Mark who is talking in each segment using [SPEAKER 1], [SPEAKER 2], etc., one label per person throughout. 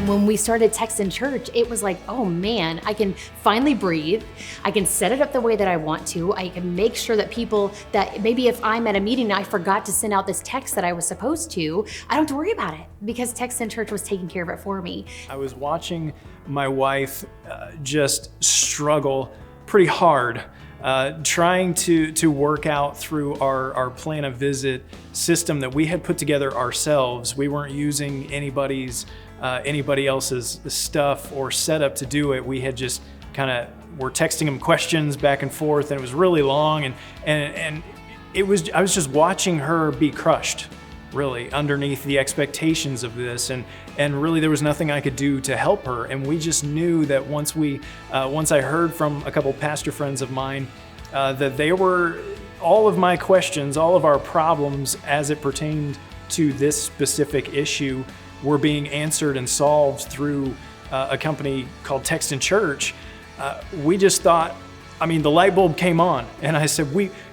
[SPEAKER 1] when we started Text in Church, it was like, oh man, I can finally breathe. I can set it up the way that I want to. I can make sure that people, that maybe if I'm at a meeting and I forgot to send out this text that I was supposed to, I don't have to worry about it because Text in Church was taking care of it for me.
[SPEAKER 2] I was watching my wife just struggle pretty hard, trying to work out through our plan a visit system that we had put together ourselves. We weren't using anybody else's stuff or setup to do it. We had just kind of were texting them questions back and forth, and it was really long, and I was just watching her be crushed, really, underneath the expectations of this, and really there was nothing I could do to help her. And we just knew that once I heard from a couple pastor friends of mine that they were, all of my questions, all of our problems as it pertained to this specific issue were being answered and solved through a company called Text in Church. We just thought, I mean, the light bulb came on, and I said,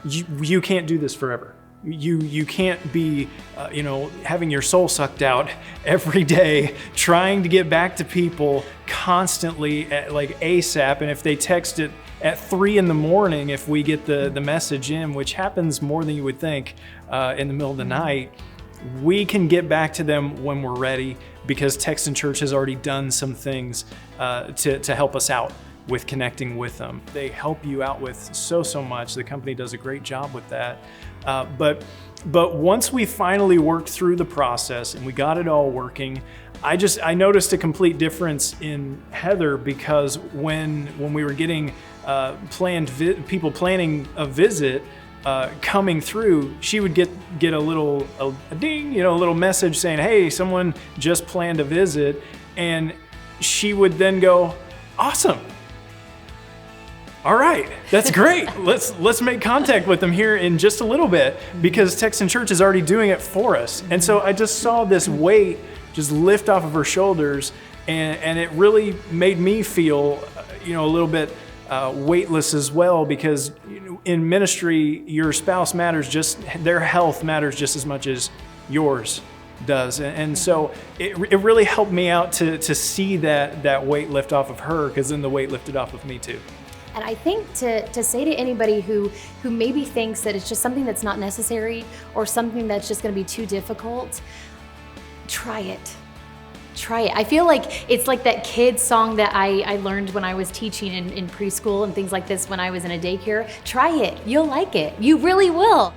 [SPEAKER 2] you can't do this forever. You can't be, having your soul sucked out every day, trying to get back to people constantly like ASAP. And if they text it at 3 a.m, if we get the message in, which happens more than you would think in the middle of the night, we can get back to them when we're ready, because Text in Church has already done some things to help us out with connecting with them. They help you out with so much. The company does a great job with that. But once we finally worked through the process and we got it all working, I noticed a complete difference in Heather, because when we were getting people planning a visit coming through, she would get a ding, a little message saying, hey, someone just planned a visit, and she would then go, awesome. All right, that's great. Let's make contact with them here in just a little bit, because Text in Church is already doing it for us. And so I just saw this weight just lift off of her shoulders, and it really made me feel, a little bit weightless as well, because in ministry, your spouse matters, their health matters just as much as yours does. And so it really helped me out to see that weight lift off of her, because then the weight lifted off of me too.
[SPEAKER 1] And I think to say to anybody who maybe thinks that it's just something that's not necessary or something that's just going to be too difficult, try it. Try it. I feel like it's like that kid song that I learned when I was teaching in preschool and things like this when I was in a daycare. Try it. You'll like it. You really will.